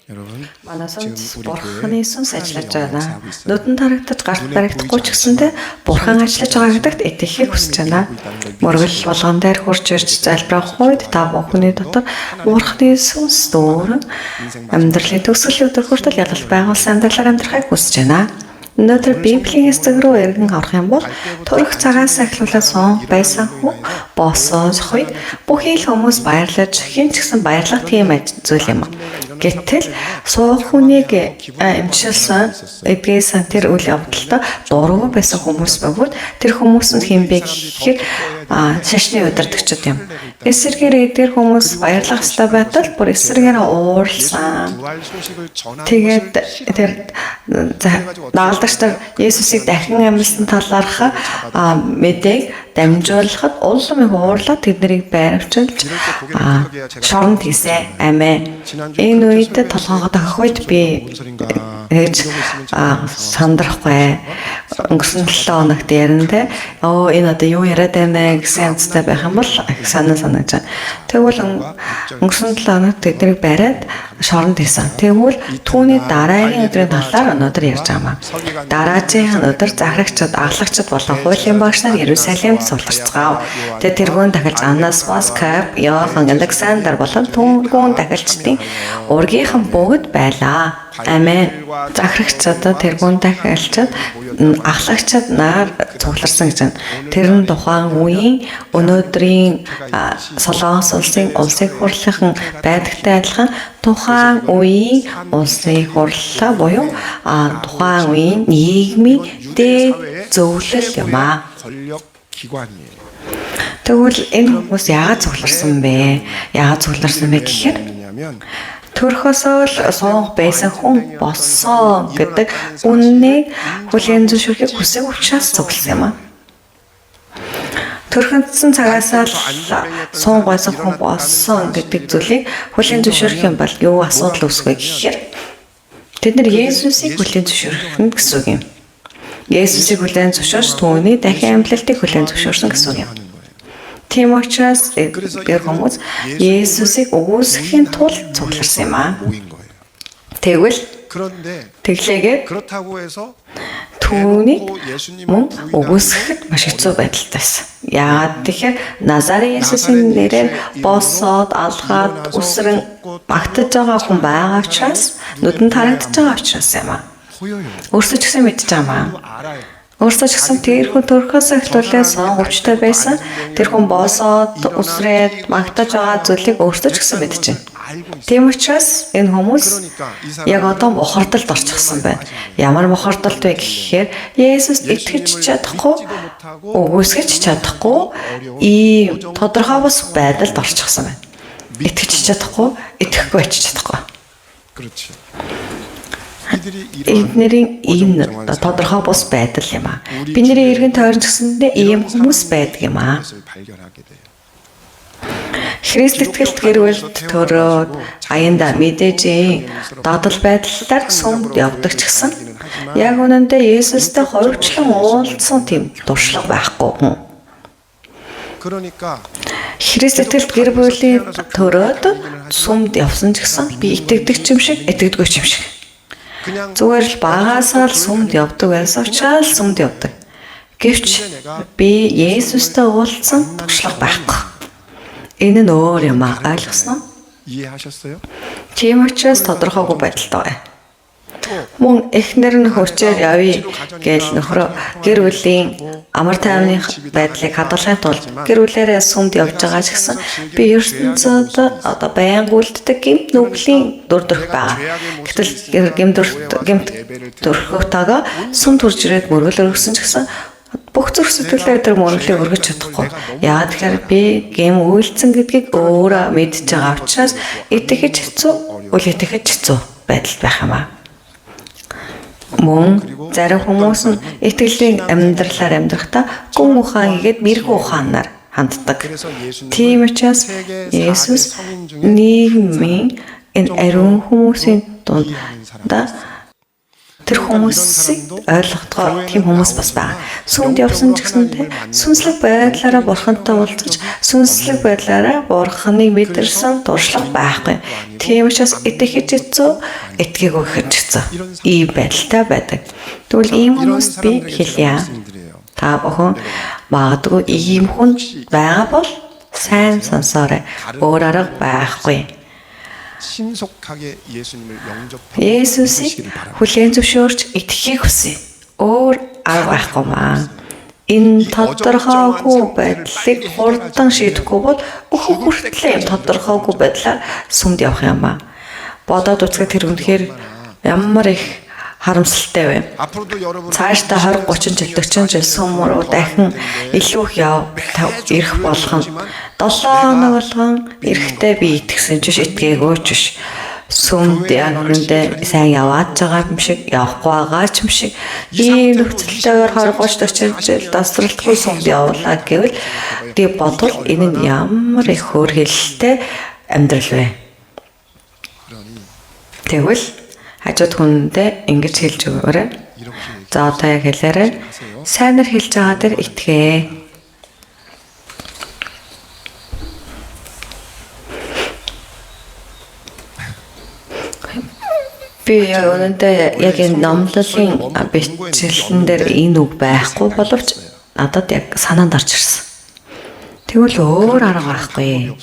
Манай сүнс Бурханы сүнс ажиллаж байна. Нүдэнд харагдаж гарт баригдахгүй ч гэсэндэ Бурхан ажиллаж байгаа гэдэгт итгэхийг хүсэж байна. Мөргөл болгон дээр хурж ирж залбирах үед та бүхний дотор Бурханы сүнс дүүрэн амьдралын төгсгөл хүртэл ялалт байгуулсан амьдралаар амьдрахыг хүсэж байна. Өнөөдөр Библийн эсдэг рүү эргэн орох юм бол төрөх цагаас эхлүүлээд сон байсан хүн босоод үед бүхий л хүмүүс баярлаж хэн ч гэсэн баярлах тийм зүйл юм. Гэтэл суух хүнийг эмчилсэн эдгээсэн тэр үйл явдалтай дургүй байсан хүмүүс бөгөөд тэр хүмүүс нь хэн бэ гэхээр шашны удирдагчид юм. Эсэргээр эдгээр хүмүүс баярлах ёстой байтал бүр эсэргээр уурлсан. Тэгээд тэр дагалдагчдаар Есүсийг дахин амьлсан талаарх мэдээг дамжуулахад улам их уурлаад тэднийг байрвчилж шоронд хийсэн. Амин. Энэ үед толгоогоо тахах үед би ээж сандрахгүй өнгөрсөн 7 хоногт яриндээ энэ одоо юу яриад байна гэсэн юмцтай байх юм бол их санагдаж байна. Тэгвэл өнгөрсөн 7 хоногт тэднийг бариад шоронд хийсэн. Тэгвэл түүний дараагийн өдрийн талаар өнөөдөр ярьж байгаа юм. Дараагийн өдөр захирагчид, аглагчид болон хуулийн багш нар Иерусалимд суларцгаав. Тэгээд тэргүүн дахилж Аннас, Кап, Йохан, Александр болон түүнгүүн дахилчдын ургийнхан бүгд байлаа. Амин. Захирагчид, тэргүүн дахилчид, аглагчид нар цугларсан гэж байна. Тэрэн тухайн үеийн өнөөдрийн Солонгос улсын хурлынхан байдагтай адилхан тухайн үеийн улсын хурлаа буюу тухайн үеийн нийгмийн дээд зөвлөл юм аа. Тэгвэл энэ хүмүүс яагаад цугларсан бэ? Яагаад цугларсан бэ гэхээр төрхөөсөө л сунх байсан хүн болсон гэдэг үннийг хүлээн зөвшөөрөхийг хүсэх учраас цугласан юм аа. Төрхөндсөн цагаасаа л сунх байсан хүн болсон гэдэг зүйлийг хүлээн зөвшөөрөх юм бол юу асуудал үүсвэ гэхээр тэд нар Есүсийг хүлээн зөвшөөрөх нь гэсэн үг юм. Есүсийг хүлээн зөвшөөрч түүний дахин амьдлалтыг хүлээн зөвшөөрсөн гэсэн үг юм. Тийм учраас эдгээр хүмүүс Есүсийг өгөөсөхийн тулд цугларсан юм аа. Тэгвэл тэглээгээд түүнийг мөн өгөөсөхөд маш хэцүү байдалтай байсан. Яагаад тэгэхээр Назарын Есүсийн нэрээр босоод алгаад үсрэн магтаж байгаа хүн байгаа учраас нүдэнд харагдаж байгаа учраас юм аа. Өөрсдөө ч гэсэн мэдж байгаа юм аа. Өөрсдөө ч гэсэн тэр хүн төрхөөс эхлүүлээ сон өвчтэй байсан. Тэр хүн босоод үсрээд магтаж байгаа зүйлийг өөрсдөө ч гэсэн мэдж байна. Тийм учраас энэ хүмүүс яг одоо мухардалд орчихсон байна. Ямар мухардалд вэ гэхээр Есүст итгэж чадахгүй, өгөөсгөж чадахгүй ийм тодорхой бас байдалд орчихсон байна. Итгэж чадахгүй, итгэхгүй байж чадахгүй. Эднэрийн ийм тодорхой бус байдал юм аа. Бидний эргэн тойронд гэсэндээ ийм хүмүүс байдаг юм аа. Христ итгэлт гэрүүлд төрөөд аяндаа мэдээжийн дадал байдлаар сүмд явдаг ч гэсэн яг үнэндээ Есүстэй хоригчлон уулзсан тийм туршлага байхгүй хүн. Христ итгэлт гэр бүлийн төрөөд сүмд явсан ч гэсэн би итгэдэг юм шиг, итгэдэггүй юм шиг. Зүгээр л багасаа л сүмд явдаг байсан учраас сүмд явдаг. Гэвч би Есүстэй уулзсан туршлага байхгүй. Энэ нь өөр юм аа, ойлгосноо? Тийм учраас тодорхойгүй байдалтай байна. Мөн эхнэр нь хурцээр явъя гэж нөхрөө гэр бүлийн амар тайвны байдлыг хадгалахын тулд гэр бүлээрээ сүмд явж байгаа ч гэсэн би ертөнцөд одоо байнга үлддэг гэмт нүглийн дүр төрх байгаа. Гэтэл гэмт төрхөтойгоо сүмд хурж ирээд мөргөл өргөсөн ч гэсэн бүх зүрх сэтгэлээр тэр мөрөглийг өргөж чадахгүй. Яагаад тэгэхээр би гэм үйлцэн гэдгийг өөрөө мэдж байгаа учраас итгэж хэцүү, үл итгэж хэцүү байдалд байх юм аа. Мөн зарим хүмүүс нь итгэлийн амьдралаар амьдрахдаа гүн ухаан игээд мэрэгүү ухаанаар ханддаг. Тийм учраас Есүс нийгмийн энэ ариун хүмүүсийн дунд тэр хүмүүсийг ойлгохдоо тийм хүмүүс бас байгаа. Сүмд явсан ч гэсэндээ сүнслэг байдлаараа бурхантай уулзаж, сүнслэг байдлаараа бурханыг мэдэрсэн туршлага байхгүй. Тийм учраас итгэж хэцүү, итгээгөө хэцүү. Ийм байдалтай байдаг. Тэгвэл ийм хүмүүс би хэлье. Та бүхэн магадгүй ийм хүн байгаа бол сайн сонсоорой. Өөр арга байхгүй. Есүсийг хүлээн зөвшөөрч итгэхийг хүсье. Өөр арга байхгүй маа. Энэ тодорхойгүй байдлыг хурдан шийдэхгүй бол өөхөн хүртлээр тодорхойгүй байдлаар сүмд явах юм аа. Бодоод үзэхэд тэр үнэхээр ямар их харамсалтай вэ? Цаашдаа 20, 30 жил, 40 жил сүм рүү дахин илүү их ирэх болгон 7 хоног болгон эрэхтэй би итгэсэн ч итгээгүй ч биш. Сүмд яг үнэндээ сайн яваад байгаа юм шиг, явахгүй байгаа ч юм шиг ийм нөхцөлтэйгээр 20, 30, 40 жил тасралтгүй сүмд явуулаа гэвэл би бодвол энэ нь ямар их хөөрхөлтэй амьдрал вэ? Тэгвэл хажууд хүндээ ингэж хэлж өгөөрэй. За одоо яг хэлээрэй. Сайнэр хэлж байгаа дээр итгэе. Би яг өнөөдөр яг энэ номлолын бичлэн дээр энэ үг байхгүй боловч надад яг санаанд орж ирсэн. Тэгвэл өөр арга байхгүй.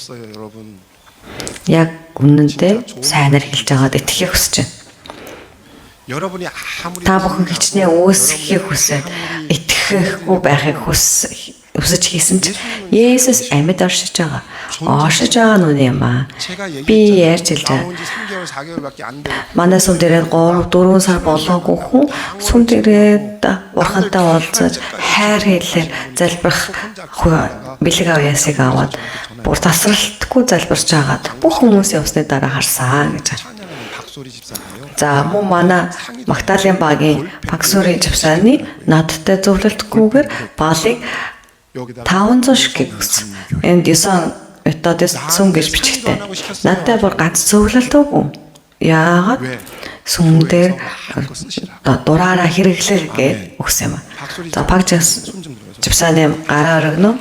Яг үнэндээ сайнэр хэлж байгаад итгэхийг хүсэж байна. Та бүхэн хичнээн үүсэхийг хүсээд итгэхгүй байхыг хүсэж хийсэн ч Есүс амьд оршиж байгаа. Оршиж байгаа нь үнэ юм аа. Би ярьж хэлж байгаа. Манай сүм дээр 3, 4 сар болоогүй хүн сүм дээрээ бурхантай уулзаж хайр хэлээр залбирах бэлэг авьяасыг аваад бүр тасралтгүй залбирч байгаад бүх хүмүүс явсны дараа харсан гэж байна. За мөн манай Магдалины багийн Паксурын жавсааны надтай зөвлөлтгүйгээр балыг 500 шиг өгсөн. Энд 9 методис сүм гэж бичгтэй. Надтай бүр ганц зөвлөлт өгөө. Яагаад сүм дээр дураараа хэрэглэл гэж өгсөн юм. За баг жавсааны гараа өргөнө.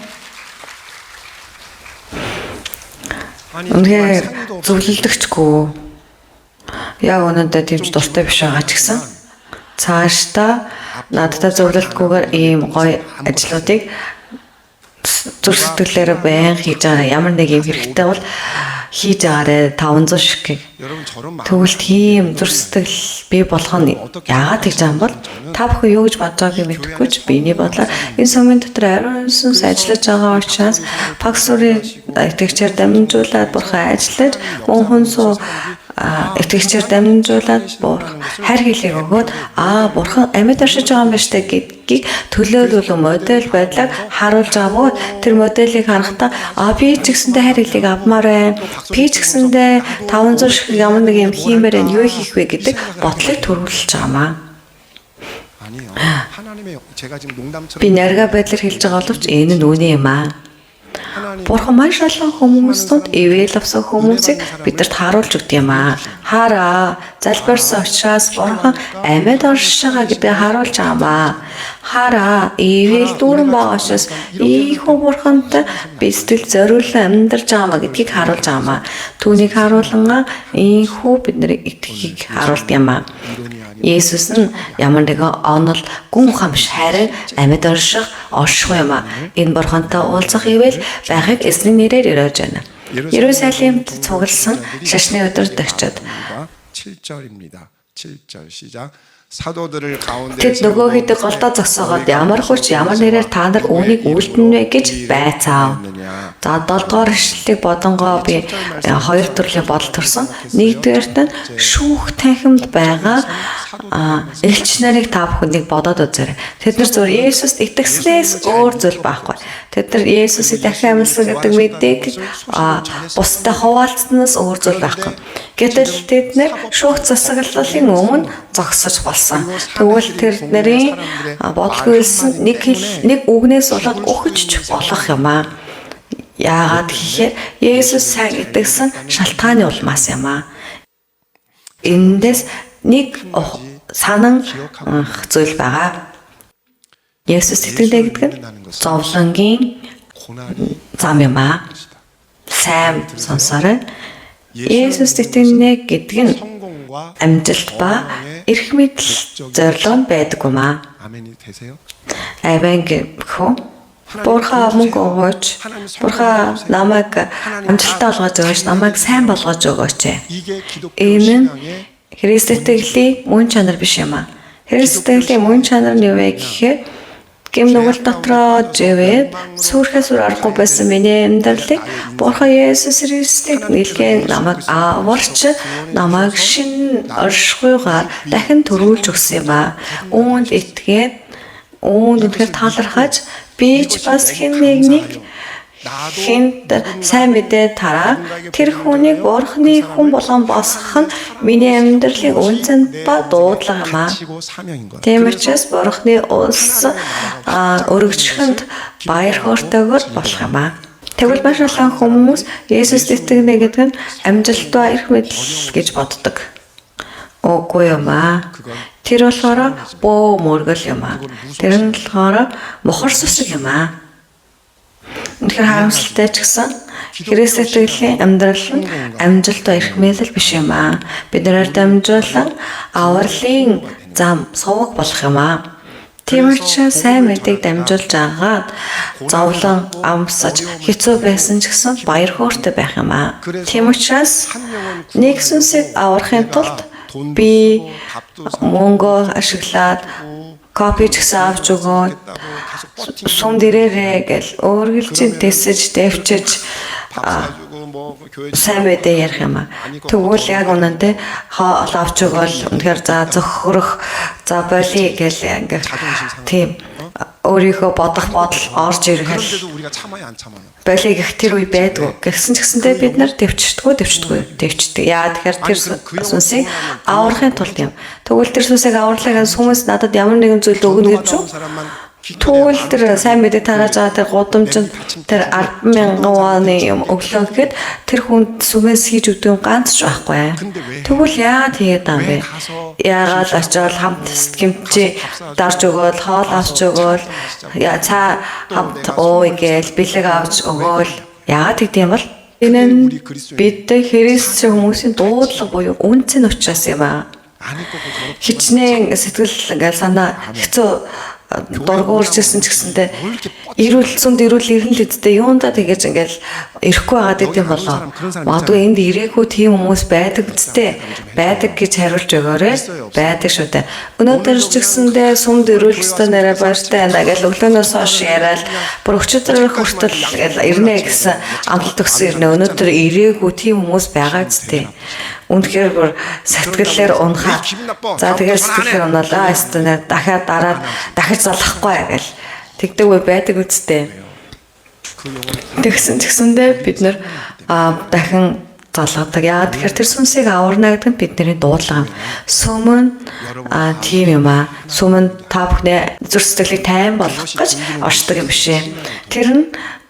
Үнэхээр зөвлөлдөгчгүй. Яг өнөөдөр тиймч дуртай биш байгаа ч гэсэн цаашдаа надтай зөвлөлтгүйгээр ийм гоё ажлуудыг зүрх сэтгэлээр байн хийж байгаа ямар нэг юм хэрэгтэй бол хийж байгаарэ 500 шиг. Тэгвэл тийм зүрх сэтгэл бий болгох нь яагаад гэж байгаа юм бол та бүхэн юу гэж бодож байгааг мэдэхгүй ч биений бодлоор энэ сүмийн дотор ариун сүнс ажиллаж байгаа учраас Паксурын итгэгчээр дамжуулаад бурхан ажиллаж мөн хүнсүү итгэгчээр дамжуулаад хайр хэлийг өгөөд бурхан амьд оршиж байгаа юм байна штэ гэдгийг төлөөлөл модель байдлаар харуулж байгаа. Тэр моделийг харахтаа би ч гэсэндээ хайр хэлийг авмаар байна. Би ч гэсэндээ 500 шиг ямар нэг юм хиймээр байна. Юу хийх вэ гэдэг бодлыг төрүүлж байгаамаа. Би нарга байдлаар хэлж байгаа боловч энэ нь үнэ юм аа. Бурхан маш олон хүмүүстүүд ивэл авсан хүмүүсийг бидэрт харуулж өгд юм аа. Хараа, залбирсан учраас бурхан амьд оршиж байгаа гэдгийг харуулж байгаамаа. Хараа, ивэл дүүрэн байгаа учраас ийхүү бурхантай би сэтгэл зориулан амьдарч байгаамаа гэдгийг харуулж байгаамаа. Түүнийг харуулнгаа ийхүү бидний итгэхийг харуулд юм аа. Есүс нь ямар нэгэн онол гүн хамш хайраар амьд орших орших юм аа. Энэ бурхантай уулзах ивэл байхыг эзний нэрээр өрөөж байна. Иерусалимд цугласан шашны өдөртөгчд 7절입니다. 7절 시작. Тэд нөгөө хэдэг голдоо зогсоогоод ямар хүч ямар нэрээр та нар үүнийг үлдэнэ вэ гэж байцаав. За 7 дугаар ишлэлийг бодонгоо би 2 төрлийн бодол төрсөн. Нэгдүгээрт нь шүүх танхимд байгаа элч нарыг та бүхэнийг бодоод үзээрэй. Тэд нар зөвхөн Есүст итгэснээс өөр зүйл байхгүй. Тэд нар Есүсийг дахин амьлсан гэдэг мэдээг бусдад хуваалцснаас өөр зүйл байхгүй. Гэтэл тэд нар шүүх засаглалын өмнө зогсож болсон. Тэгвэл тэр нарын бодлогоос нэг үгнээс болоод өгч болох юм аа. Яагаад гэхээр Есүс сайн итгэсэн шалтгааны улмаас юм аа. Эндээс нэг санан зүйл байгаа. Есүс итгэлээ гэдэг нь зовлонгийн зам юм аа. Сайн сонсоорой. Есүс итгэнэ гэдэг нь амжилт ба эрх мэдэл зорилго байдаг юм аа. Амен гэхүү. Бурхан мөнгө өгөөч. Бурхан намайг амжилттай болгож өгөөч. Намайг сайн болгож өгөөч. Энэ нь Христ итгэлийн мөн чанар биш юм аа. Христ итгэлийн мөн чанар нь юу вэ гэхээр гим нүгэл дотроо живээд сүрхээ сүр аргагүй байсан миний амьдралыг Бурхан Есүс Христийг нэлээд намайг аварч намайг шинэ оршихуйгаар дахин төрүүлж өгсөн юм аа. Үүнд итгээд үүнд үнэхээр талархаж би ч бас хэн нэгнийг хинт сайн мэдээ тараа тэр хүнийг Бурханы хүн болгон босгох нь миний амьдралыг үнцэнд ба дуудлага юм аа. Тийм учраас Бурханы улс өргөжлөхөнд баяр хөөртэйгээр болох юм аа. Тэгвэл маш олон хүмүүс Есүс итгэнэ гэдэг нь амжилттай эрх мэдэл гэж боддог. Үгүй юм аа. Тэр болохоор бөө мөргөл юм аа. Тэр нь болохоор мохор сүсэг юм аа. Үнэхээр харамсалтай ч гэсэн Христ итгэлийн амьдрал нь амжилттай эрх мэдэл биш юм аа. Биднээр дамжуулан авралын зам сувг болох юм аа. Тийм учраас сайн мэдээг дамжуулж агаад зовлон амсаж хэцүү байсан ч гэсэн баяр хөөртэй байх юм аа. Тийм учраас нэг сүнсийг аврахын тулд би мөнгө ашиглаад копи ч гэсэн авч өгөөд сум дээрээ гэл өөргөлжин тэсэж дэвчиж сайн мэдээ ярих юм аа. Тэгвэл яг үнэндээ хоол авч өгөөл үнэхээр за зөхөрөх за боли гэл ингээ тийм өөрийнхөө бодох бодол орж ирэх болиг их тэр үе байдгүй. Гэсэн ч гэсэндээ бид нар дэвчдэг. Яа тэгэхээр тэр сүнсийг аврахын тулд юм. Тэгвэл тэр сүнсийг авралаа гэсэн хүмүүс надад ямар нэгэн зүйл өгнө гэж юу? Тэгвэл тэр сайн мэдээ тарааж байгаа тэр гудамжинд тэр 10,000 вон юм өглөө гэхэд тэр хүнд сүмээс хийж өгдөг ганц ч байхгүй. Тэгвэл яагаад тэгээд юм бэ? Яагаад очиод хамт сэтгэмжээ дарж өгөөл, хоол авч өгөөл, цаа хамт ууй гээл бэлэг авч өгөөл. Яагаад тэгдэм юм бол? Энэ нь бид Христ хүмүүсийн дуудлага буюу үнцэн учраас юм аа. Хичнээн сэтгэл ингээл санаа хэцүү дургуурчсэн ч гэсэндээ ирүүлсэнд ирнэ л үсттэй юунда тэгэж ингээл ирэхгүй байгаад идэм болоо. Магадгүй энд ирээгүй тийм хүмүүс байдаг үсттэй. Байдаг гэж хариулж өгөөрэй. Байдаг шүү дээ. Өнөөдөр ч гэсэндээ сүмд ирүүлжтэй нэрэ баяртай байна гэж өглөөнөөс хойш яриад бүр өчигдөр хүртэл ирнэ гэсэн амлалт өгсөн ирнэ. Өнөөдөр ирээгүй тийм хүмүүс байгаа үсттэй. Үнэхээр бүр сэтгэлээр унахаа. За тэгээд сэтгэлээр унаалаа. Эсвэл дахиад дараад дахиж залахгүй гэл тэгдэг үе байдаг үсттэй. Тэгсэн ч гэсэндээ бид нэр дахин залгадаг. Яагаад тэгэхээр тэр сүнсийг аварна гэдэг нь бидний дуудлага юм. Сүмэн тийм юм аа. Сүмэн та бүхний зүрх сэтгэлийг тайван болгох гэж оршдог юм биш ээ. Тэр нь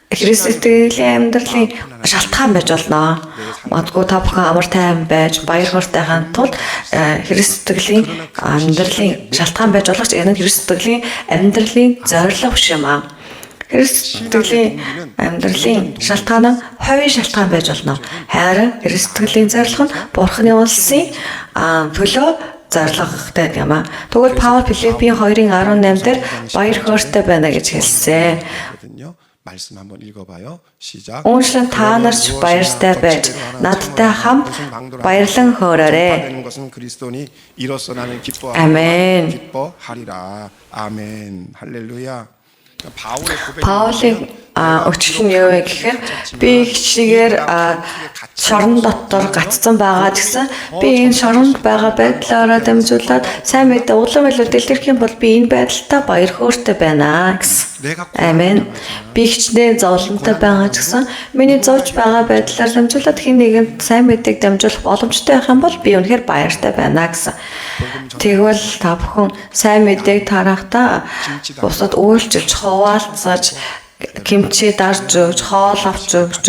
Христ итгэлийн амьдралын шалтгаан байж болно. Магадгүй та бүхэн амар тайван байж баяр хөөртэйхэн тулд Христ итгэлийн амьдралын шалтгаан байж болох ч энэ нь Христ итгэлийн амьдралын зорилго биш юм аа. Христ итгэлийн амьдралын шалтгаан нь хувийн шалтгаан байж болно. Харин Христ итгэлийн зорилго нь Бурханы улсын төлөө зорилготой юм аа. Тэгвэл Паул Филиппийн 2:18 дээр баяр хөөртэй байна гэж хэлсэн. 말씀 한번 읽어봐요. 시작. Үүнчлэн та нарч баяртай байж надтай хамт баярлан хөөрөөрэй. Амен. 기뻐하리라. 아멘. 할렐루야. Паулын өчлөл нь юу вэ гэхээр би хичнээн шорон дотор гацсан байгаа гэсэн би энэ шоронд байгаа байдлаараа дамжуулаад сайн мэдээ улам илүү дэлгэрэх юм бол би энэ байдалтай баяр хөөртэй байна гэсэн. Амен. Би хичнээн зовлонтой байгаа ч гэсэн миний зовж байгаа байдлаар дамжуулаад хэн нэгэнд сайн мэдээг дамжуулах боломжтой байх юм бол би үнэхээр баяртай байна гэсэн. Тэгвэл та бүхэн сайн мэдээг тарахдаа бусад үйлчилж хуваалцаж Кимчи дарж өгч, хоол авч өгч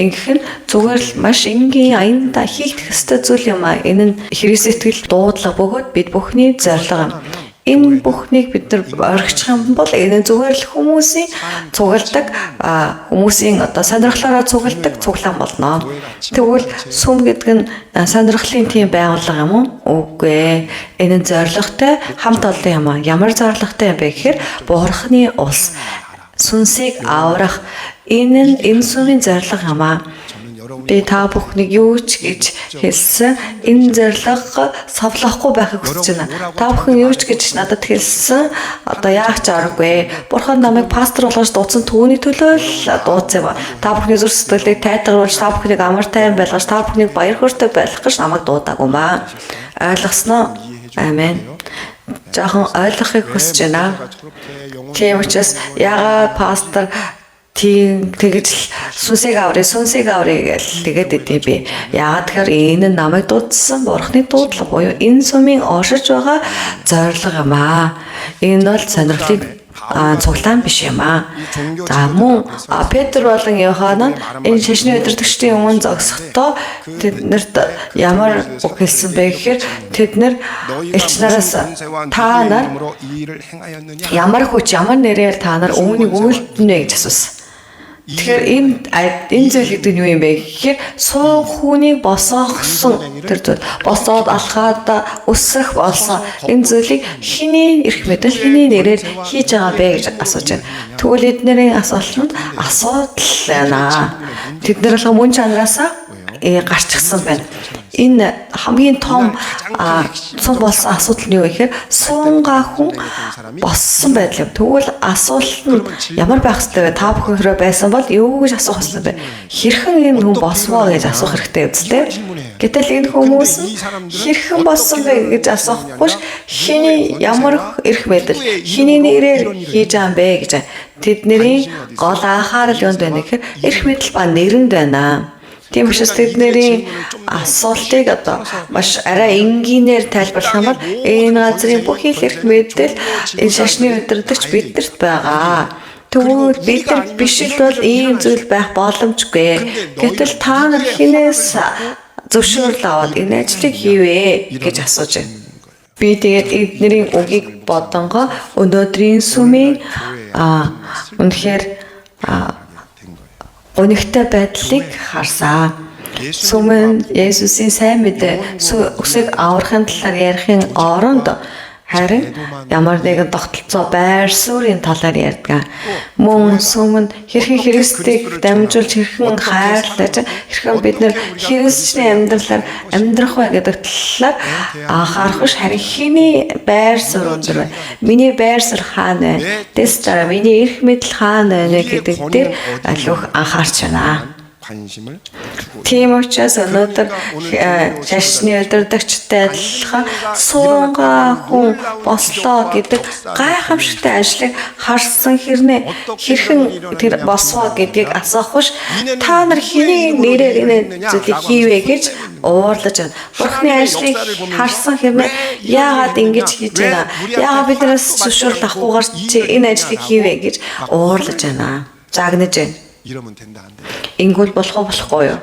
ингэх нь зүгээр л маш энгийн аяндаа хийх ёстой зүйл юм аа. Энэ нь Христ сэтгэл дуудлага бөгөөд бид бүхний зорилго юм. Энэ бүхнийг бид нар орхичих юм бол энэ зүгээр л хүмүүсийн цугладаг хүмүүсийн одоо сонирхлоороо цугладаг цуглаан болно. Тэгвэл сүм гэдэг нь сонирхлын тийм байгууллага юм уу? Үгүй ээ. Энэ нь зорилготой хамт олон юм аа. Ямар зорилготой юм бэ гэхээр Бурхны улс сүнсийг аврах энэ сүмийн зорилго юм аа. Би та бүхнийг юу ч гэж хэлсэн. Энэ зорилго совлохгүй байхыг хүсэж байна. Та бүхэн юу ч гэж надад хэлсэн. Одоо яах ч аргагүй. Бурхан намайг пастор болгож дуудсан түүний төлөө л дуудсан ба. Та бүхний зүрх сэтгэлийг тайтгаруулж, та бүхнийг амар тайван байлгаж, та бүхнийг баяр хөөртэй байлгах гэж намайг дуудаагүй ба. Ойлгосноо? Амен. Жохон ойлгохыг хүсэж байна. Тийм учраас яагаад пастор тэгж сүнсийг аврыг гэж тэгээд идэв би. Яагаад тэгэхээр энэ нь намайг дуудсан Бурхны дуудлага буюу энэ сүмийн оршиж байгаа зорилго юм аа. Энэ бол сонирхлын цуглаан биш юм аа. За мөн Петр болон Иохан нь энэ шашны удирдагчдын өмнө зогсохдоо тэднэрт ямар үг хэлсэн бэ гэхээр тэд нар элч нараас та нар ямар хүч ямар нэрээр та нар үүнийг үйлдэнэ гэж асуусан. Тэгэхээр энэ зүйл гэдэг нь юу юм бэ гэхээр суу хүүнийг босоогсон тэр зүйл босоод алхаад өсөх болсон энэ зүйлийг хэний эрх мэдэл хэний нэрээр хийж байгаа бэ гэж асууж байна. Тэгвэл эднэрийн асуулт нь асуудал байна. Тэд нар л мөн чанараасаа гарчихсан байна. Энэ хамгийн том цун болсон асуудал нь юу гэхээр суунгаа хүн боссон байдал юм. Тэгвэл асуулт нь ямар байх ёстой вэ? Та бүхэн хэрэг байсан бол юу гэж асуух ёстой бэ? Хэрхэн энэ хүн босвоо гэж асуух хэрэгтэй үстэй. Гэтэл энэ хүмүүс нь хэрхэн боссон бэ гэж асуухгүй хэний ямар эрх мэдэл хэний нэрээр хийж байгаа юм бэ гэж тэдний гол анхаарал юунд байна гэхээр эрх мэдэл ба нэрэнд байна. Тийм учраас тэдний асуултыг одоо маш арай энгийнээр тайлбарлах юм бол энэ газрын бүхий л эрх мэдэл энэ шашны удирдагч бидэрт байгаа. Тэгвэл бид нар биш л бол ийм зүйл байх боломжгүй. Гэтэл та нар хинээс зөвшөөрөл аваад энэ ажлыг хийвээ гэж асууж байна. Би тэгээд эднэрийн үгийг бодонгоо өнөөдрийн сүмийн үнэхээр өнөгтэй байдлыг харсан. Сүмэн Есүсийн сайн мэдээ үсэг аврахын талаар ярихын оронд харин ямар нэгэн тогтолцоо байр суурийн талаар ярьдаг. Мөн сүмэнд хэрхэн Христийг дамжуулж хэрхэн хайрлаж хэрхэн бид нар Христчний амьдралаар амьдрах вэ гэдэг талаар анхаарах биш харин хэний байр суурь өндөр вэ? Миний байр суурь хаана вэ? Тэс дараа миний эрх мэдэл хаана вэ гэдэг дээр алуух анхаарч байна. Тийм учраас өнөөдөр шашны удирдагчтай адилхан суунгаа хүн бослоо гэдэг гайхамшигтай ажлыг харсан хэрнээ хэрхэн тэр босвоо гэдгийг асуух биш та нар хэний нэрээр энэ зүйлийг хийвэ гэж уурлаж байна. Бурхны ажлыг харсан хэрнээ яагаад ингэж хийж байна? Яагаад биднээс зөвшөөрөл авахгүйгээр чи энэ ажлыг хийвэ гэж уурлаж байна. Загнаж байна. Ингүүл болохгүй юу?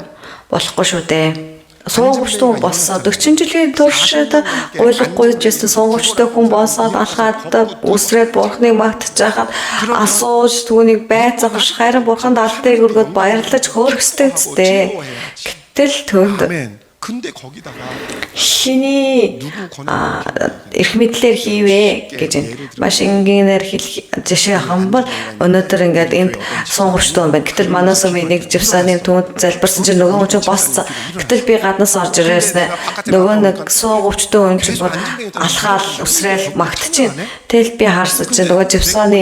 Болохгүй шүү дээ. Суугчтай хүн болсон 40 жилийн туршид ойлгохгүй жисэн суугчтай хүн болсоод алхаад үсрээд бурхныг магтаж байхад асууж түүнийг байцаах харин бурханд алдыг өргөд баярлаж хөөрөхстэй зүтэй. Гэтэл төвд Шиний эрх мэдлэр хийвэ гэж маш энгийнээр жишээ авах юм бол өнөөдөр ингээд энд сунгавчтай юм байна. Гэтэл манай сүмийн нэг живсааны түнд залбирсан чинь нөгөө хүн чинь босцсон. Гэтэл би гаднаас орж ирээснэ нөгөө нэг сунгавчтай хүн чинь алхаал үсрээл магтчихээн. Тэгэл би харсан чинь нөгөө живсааны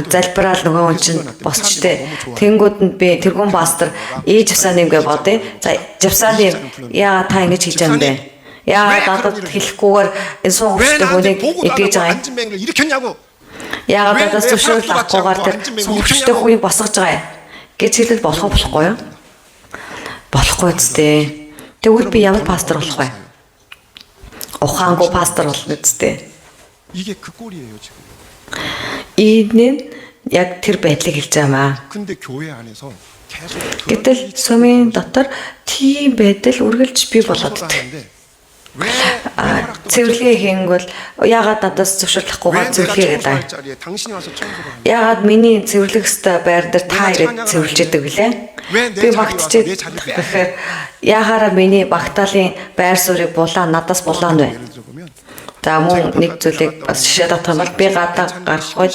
залбираал нөгөө хүн чинь босчтэй. Тэнгүүд нь би тэргүүн пастор живсааны юмгээ бодъё. За живсааны яа та ингэж хийж байгаа юм бэ? Яа надад хэлэхгүйгээр энэ сунгавчтай хүнийг эдгэж байгаа юм? Яагаад надаас зөвшөөрөл авахгүйгээр тэр сунгавчтай хүнийг босгож байгаа юм гэж хэлэл болохгүй юу? Болохгүй зү. Тэгвэл би ямар пастор болох вэ? Ухаангүй пастор болно зү. Энэ яг тэр байдлыг хэлж байгаа маа. 근데 교회 안에서 계속 Гэтэл сүмийн дотор тийм байдал үргэлж бий болоод идэг. 왜 Цэвэрлэгээ хийнгүүл яагаад надаас зөвшөөрлөхгүйгээр цэвэрлэгээ гэдэг. 자리에 당신이 와서 청소를 하는 Яагаад миний цэвэрлэх ёстой байр дээр та ирээд цэвэрлж идэг вүлээ? Би багтчихэд гэхээр яахаараа миний багтаалын байр суурийг булаа надаас булаа нь вэ? 예를 들어보면 За мөн нэг зүйлийг бас шишээ татах юм бол би гадаа гарахгүй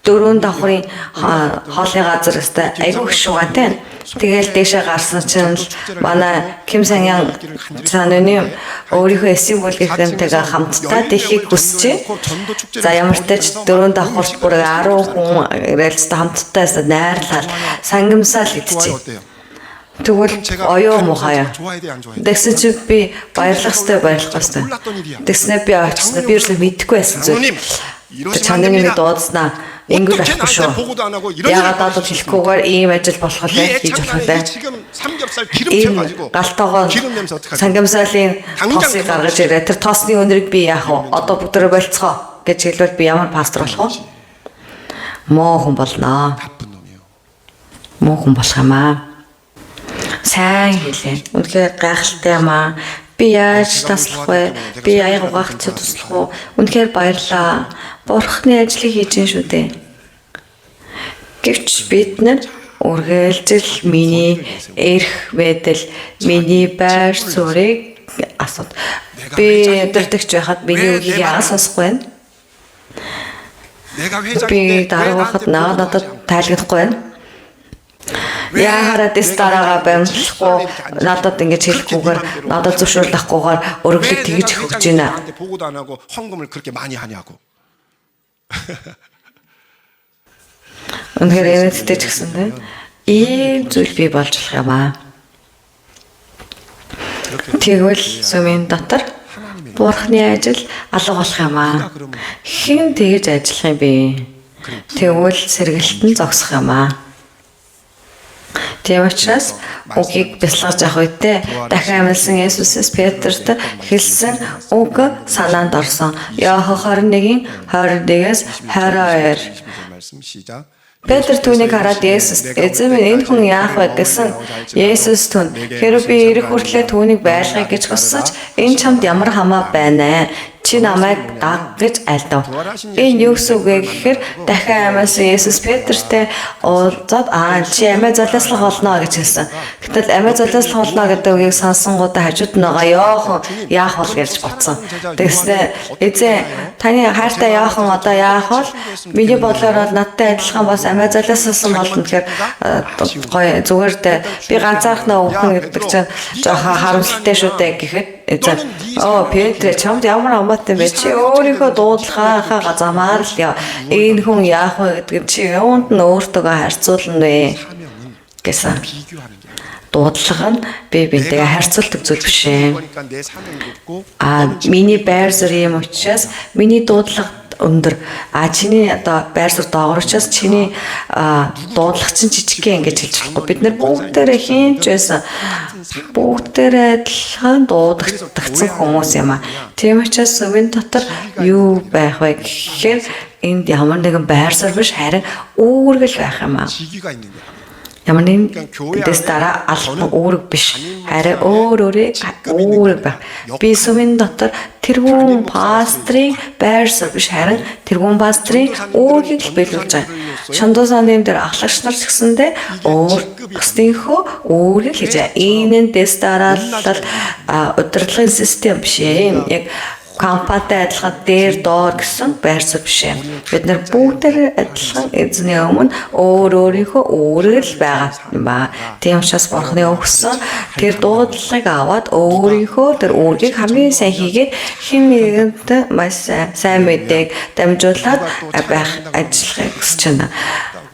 дөрөв давхрын хоолны газар өстой айгүй их шугатай. Тэгэл дээшээ гарсан чинь л манай Ким Санян сананы өөрийнхөө эсийн бүлгийнхэнтэйгээ хамтдаа дэхийг хүсчээ. За ямар ч тач дөрөв давхрт бүр 10 хүн ирээлцтэй хамтдаа найрлал сангамсаал идчихэ. 어때요? Тэгвэл оюу мухая. 좋아야 돼, 안 좋아야 돼? Тэгсэн чи би баярлах ёстой баярлах ёстой. Тэгснэ би очсон би ерөөсөө мэдэхгүй байсан зүйл. 장로님 이러시면 안 Чангааны 됩니다. дуудснаа ингэж 어떻게 болохгүй 나한테 шүү. 보고도 안 하고 이런 Ягаад 일을 надад хэлэхгүйгээр ийм ажил болох 이 вэ? Хийж болох 애창단에 вэ? 지금 삼겹살 기름 Ийм 튀어가지고 галтоогоо 기름 냄새 어떡하지? сангамсаалын тоосыг гаргаж ирээ. Тэр тоосны өнөрийг би яах вэ? Одоо бүгдөө болцгоо гэж хэлвэл би ямар пастор болох вэ? Муу хүн болноо. 나쁜 놈이에요. Муу хүн болох юм аа. Сайн хэлээ. Үнэхээр гайхалтай юм аа. Би яаж таслах вэ? Би аяг угаах ч туслах уу? Үнэхээр баярлаа. Бурхны ажлыг хийж гин шүү дээ. Гэвч бид нар үргэлжил миний эрх мэдэл, миний байр суурийг асууд. Би өдөртөгч байхад миний үгийг яагаад сонсохгүй байна? 내가 Би 회장인데 дарга байхад надад тайлгдахгүй байна. Яагаад дэс дараагаа баримтлахгүй надад ингэж хэлэхгүйгээр надад зөвшөөрлөхгүйгээр өргөлөг тэгж хөгж байна. 나한테 보고도 안 하고 헌금을 그렇게 많이 하냐고. Үнэхээр эмээдтэй ч гэсэндээ ийм зүйл бий болж болох юм аа. Тэгвэл сүмийн дотор Бурхны ажил алга болох юм аа. Хэн тэгж ажиллах юм бэ? Тэгвэл сэргэлтэн зогсох юм аа. Тийм учраас үгийг бясалгаж авах үедээ дахин амьдсан Есүсээс Петрт хэлсэн үг санаанд орсон. Иохан 21:22-ээс 22. 말씀 시작. Петр түүнийг хараад Есүст "Эзэн минь энэ хүн яах вэ?" гэсэн. Есүс түн "Хэрэв би ирэх хүртлээр түүнийг байлгахыг гэж хүссэж энэ чамд ямар хамаа байна ээ? Чи намайг даг гэж альдав." Энэ юу гэсэн үг вэ гэхээр дахин амьсан Есүс Петртэй уулзаад чи амиа золиослох болно гэж хэлсэн. Гэтэл амиа золиослох болно гэдэг үгийг сонсонгуудаа хажууд нь байгаа Иохан яах бол гэж бодсон. Тэгснэ "Эзэн таны хайртай Иохан одоо яах вэ? Миний бодлоор бол надтай адилхан бас амиа золиослсон болно гэхээр гоё зүгээр дээ. Би ганцаархнаа өвхөн гэдэг чинь жоохон харамсалтай шүү дээ" гэхэд эзэн Петр чамд ямар амаатай бэ? Чи өөрийнхөө дуудлагынхаа замаар л яа. Энэ хүн яах вэ гэдэг чи юунд нь өөртөө харьцуулна вэ гэсэн. 비교하는 게 아니라 Дуудлага нь би бинтэйгээ харьцуулдаг зүйл биш ээ. 그러니까 내 사명이 높고 Миний байр суурь юм учраас миний дуудлага өндөр. Чиний одоо байр суурь доогор учраас чиний дуудлага чинь жижигхэн ингэж хэлж болохгүй. Бид нар бүгдээрээ хийнч байсан. Бүгдээрээ адилхан дуудагдсан хүмүүс юм аа. Тийм учраас сүмийн дотор юу байх вэ гэхээр энд ямар нэгэн байр суурь биш харин үүргэл байх юм аа. 지기가 있는 거야. Ямар нэгэн дэс дараа албан үүрэг биш. Харин өөрөөр байх. Би сүмийн дотор тэрүүн пастрын байр суурь биш харин тэрүүн пастрын үүргийг л биелүүлж байгаа. Шондоо сандын дээр ахлагч нар ч гэсэндээ өөрсдийнхөө үүргийг хийж байгаа. Энэ нь дэс дараалал удирдлагын систем биш юм. Яг компанитай адилхан дээр доор гэсэн байр суурь биш юм. Бид нар бүгдээр адилхан эзний өмнө өөрийнхөө үүрэл байгаа юм ба. Тийм учраас Бурхны өгсөн тэр дуудлагыг аваад өөрийнхөө тэр үүргийг хамгийн сайн хийгээд хэн нэгэнд маш сайн мэдээг дамжуулаад байх ажиллахыг хүсэж байна.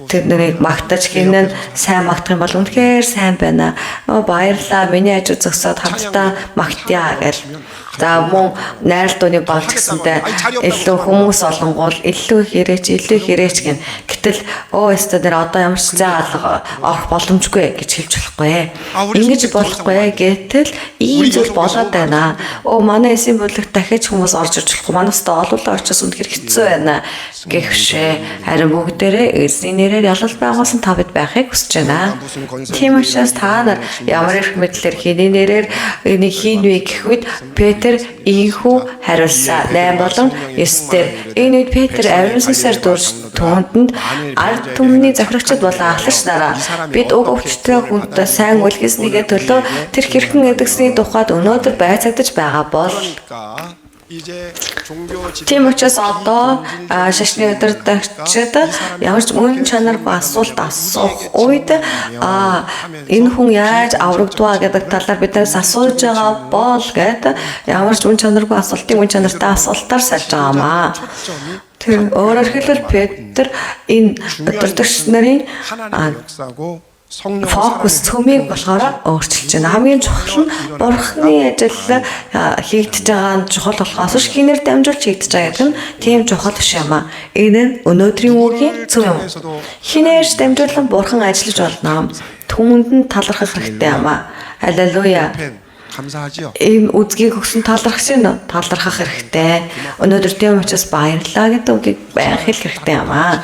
Тэднийг магтаж хийнэ сайн магтах юм бол үнэхээр сайн байна. Баярлалаа. Миний ажил зогсоод хамтдаа магтъя гэж За мөн найралтууны болж гэсэнтэй илүү хүмүүс олонгуул илүү хэрээч гэн. Гэтэл өстө дээр одоо ямар ч зай алга орох боломжгүй гэж хэлж болохгүй. Ингэж болохгүй гэтэл ийм зүйл болоод байна. Манай эсийн бүлэгт дахиж хүмүүс орж ирж болохгүй. Манайстай олуулаа очиж үнэхэр хэцүү байна гэвшээ. Харин бүгдээрээ эзний нэрээр ялал байгуулсан та бид байхыг хүсэж байна. Тийм учраас та нар ямар их мэдлэр хийний нэрээр энийг хийн вэ гэхэд Петр ийхүү хариулсан. 8 болон 9 дээр энэ үед Петр ариун сүнсээр дурж түүнд ард түмний захирагчид болон ахлагч нараа бид уг өвчтөе хүнтэй сайн үлгэснийгээ төлөө тэр хэрхэн эдгэсний тухайд өнөөдөр байцаагдаж байгаа бол тийм учраас одоо шашны удирдагчид ямар ч үн чанаргүй асуулт асуух үед энэ хүн яаж аврагдваа гэдэг талаар биднээс асууж байгаа бол гэдэг ямар ч үн чанаргүй асуултыг үн чанартай асуултаар сольж байгаамаа. Тэр өөрөөр хэлбэл Петр энэ удирдагч нарын фокус цөмийг болохоор өөрчилж байна. Хамгийн чухал нь Бурхны ажил хийгдэж байгаа нь чухал болохоос ш хинээр дамжуулж хийгдэж байгаа гэдэг нь тийм чухал биш юм аа. Энэ нь өнөөдрийн үгийн зөв юм. Хинээрч дамжуулан Бурхан ажиллаж болно. Түүнд нь талархах хэрэгтэй юм аа. Халелуя. Ийм үзгийг өгсөн талархах хэрэгтэй. Өнөөдөр тийм учраас баярлалаа гэдэг үгийг байх хэрэгтэй юм аа.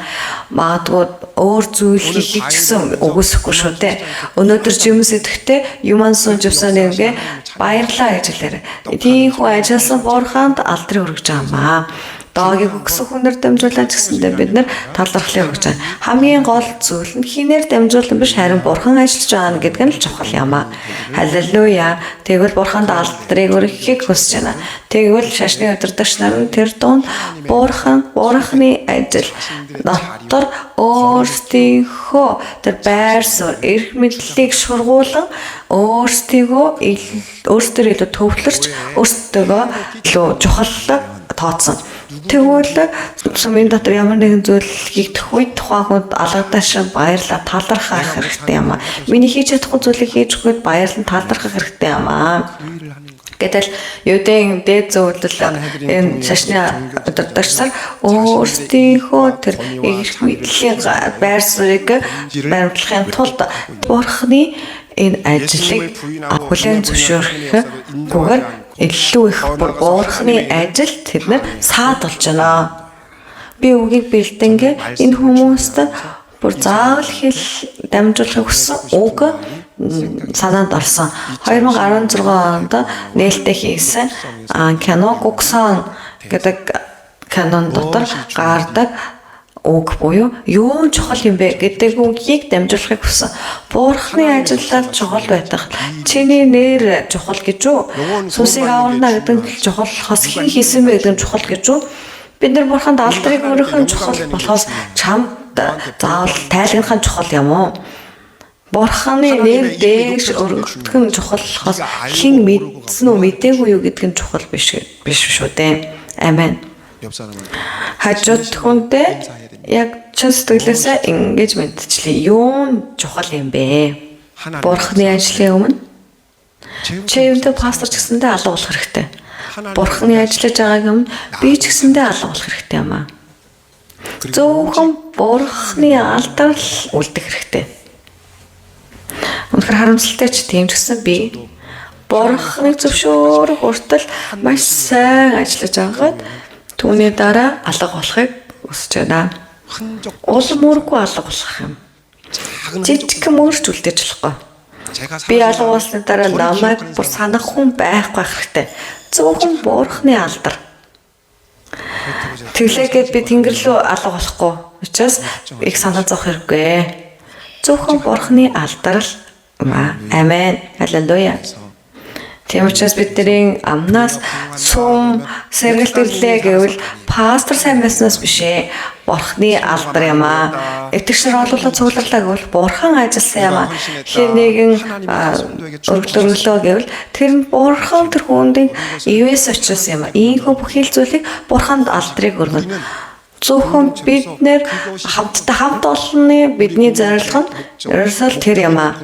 Магадгүй өөр зүйл хийх гэсэн үгүйсэхгүй шүү дээ. Өнөөдөр жимс идэхдээ юман сун живсан нэгэ баярлалаа гэж хэлээрэй. Тийхүү ажилласан Бурханд алдрыг өргөж байгаа юм аа. Доогийг өгсөн хүнээр дамжуулаад гэсэндээ бид нар талархлыг өгч байгаа. Хамгийн гол зүйл нь хинээр дамжуулан биш харин Бурхан ажиллаж байгаа гэдэг нь л чухал юм аа. Халелуя. Тэгвэл Бурханд алдрыг өргөхийг хүсэж байна. Тэгвэл шашны удирдагч нар нь тэр дунд Бурханы ажил дотор өөрсдийнхөө тэр байр суурь эрх мэдлийг шургуулan өөрсдөө илүү төвлөрч өөрсдөө илүү чухал тооцсон. Тэгвэл сумын дотор ямар нэгэн зүйл хийгдэх үед тухайн хүнд алгадаш баярлаа талархах хэрэгтэй юм аа. Миний хийж чадахгүй зүйлийг хийж өгөхөд баярлан талархах хэрэгтэй юм аа. Гэтэл Юудын дээд зөвлөл энэ шашны удирдагчдаар өөрсдийнхөө тэр эрх мэдлийн байр суурийг баримтлахын тулд Бурханы энэ ажлыг хүлээн зөвшөөрөхгүйгээр илүү их Бурханы ажил тэднэр саадулж байна. Би үгийг бэлдэнгээ энэ хүмүүст бүр заавал дамжуулахыг хүссэн үг санаанд орсон. 2016 онд нээлттэй хийсэн кино Гуксан гэдэг кинон дотор гардаг үг буюу юу чухал юм бэ гэдэг үгийг дамжуулахыг хүссэн. Бурханы ажиллал чухал байдаг. Чиний нэр чухал гэж үү? Сүнсийг аварна гэдэг нь чухал болохоос хэн хийсэн бэ гэдэг нь чухал гэж үү? Бид нар Бурханд алдрыг өргөх нь чухал болохоос чамд заавал тайлгнах нь чухал юм уу? Бурханы нэр дээш өргөх нь чухал болохоос хэн мэдсэн үү мэдээгүй юу гэдэг нь чухал биш шүү дээ. Амен. Хажууд хүнтэй яг чин сэтгэлээсээ ингэж мэдчихлээ. Юу чухал юм бэ? Бурханы ажлын өмнө чи юутай пастор ч гэсэндээ алга болох хэрэгтэй. Бурханы ажиллаж байгааг өмнө би ч гэсэндээ алга болох хэрэгтэй юм аа. Зөвхөн Бурханы алдар л үлдэх хэрэгтэй. Үнэхээр харамсалтай ч тийм ч гэсэн би Бурханыг зөвшөөрөх хүртэл маш сайн ажиллаж байгаад түүний дараа алга болохыг хүсэж байна. Улам мөргүй алга болох юм. Жижигхэн мөрч үлдээж болохгүй. Би алга болсны дараа намайг бүр санах хүн байхгүй хэрэгтэй. Зөвхөн Бурханы алдар. Тэглээгээд би тэнгэр рүү алга болохгүй. Учраас их санаа зовох хэрэггүй. Зөвхөн Бурханы алдар л амен. Халелуя. Тийм учраас бидний амнаас сум сэргэлтэрлээ гэвэл пастор сайн байснаас биш ээ. Бурханы алдар юм аа. Итгэгч нар олуулаа цугларлаа гэвэл Бурхан ажилласан юм аа. Хэн нэгэн өргөлөө гэвэл тэр нь Бурхан тэр хүндийн ивээс очсон юм аа. Ийхүү бүхий л зүйлийг Бурханд алдрыг өргөнө. Зөвхөн бид нэр хамт олонны бидний зорилго нь ерөөсөө тэр юм аа.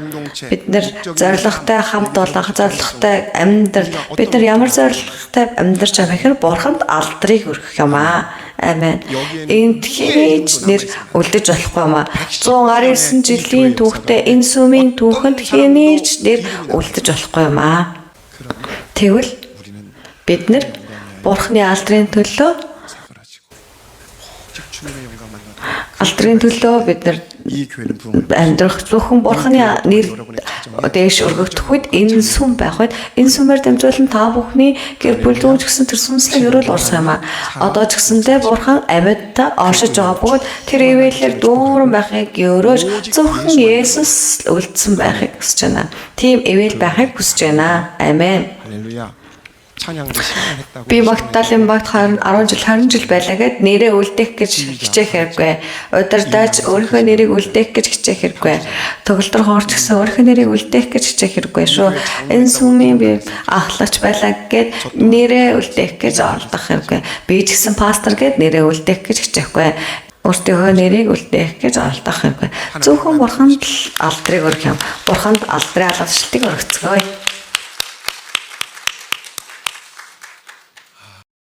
Бид нэр зорилготой хамт олох, зорилготой амьдрал, бид нар ямар зорилготой амьдарч байгаа гэхээр бурханд алдрыг өргөх юм аа. Амен. Энд хийж нэр үлдэж болохгүй юм аа. 119 жилийн түүхтэй энэ сүмийн түүхэнд хийнийч нэр үлдэж болохгүй юм аа. Тэгвэл бид нэр бурхны алдрын төлөө алдрын төлөө бид нар амьдрах зөвхөн бурхны нэр дээш өргөгдөх үед энэ сүм байх үед энэ сүмээр дамжуулан та бүхний гэр бүл зүүж гисэн тэр сүнслэг өрөөл урсах юм аа. Одоо ч гэсэндээ бурхан амьдтай оршиж байгаа бөгөөд тэр ивэлэр дүүрэн байхыг өрөөж зөвхөн Есүс үлдсэн байхыг хүсэж байна. Тийм ивэл байхыг хүсэж байна. Амен. 할렐루야. 찬양도 시간했다고. Би Магдалины багт 20 жил байлаа гэд нэрээ үлдээх гэж хичээх хэрэггүй. Удирдаач өөрийнхөө нэрийг үлдээх гэж хичээх хэрэггүй. Төгөлдөр хоорч гэсэн өөрийнхөө нэрийг үлдээх гэж хичээх хэрэггүй шүү. Энэ сүмийн би ахлагч байлаа гэд нэрээ үлдээх гэж оролдох хэрэггүй. Би ч гэсэн пастор гэд нэрээ үлдээх гэж хичээхгүй. Өөртөө нэрийг үлдээх гэж оролдох хэрэггүй. Зөвхөн бурханд алдрыг өргөх юм. Бурханд алдрын алгадчлалыг өргөцгөөе.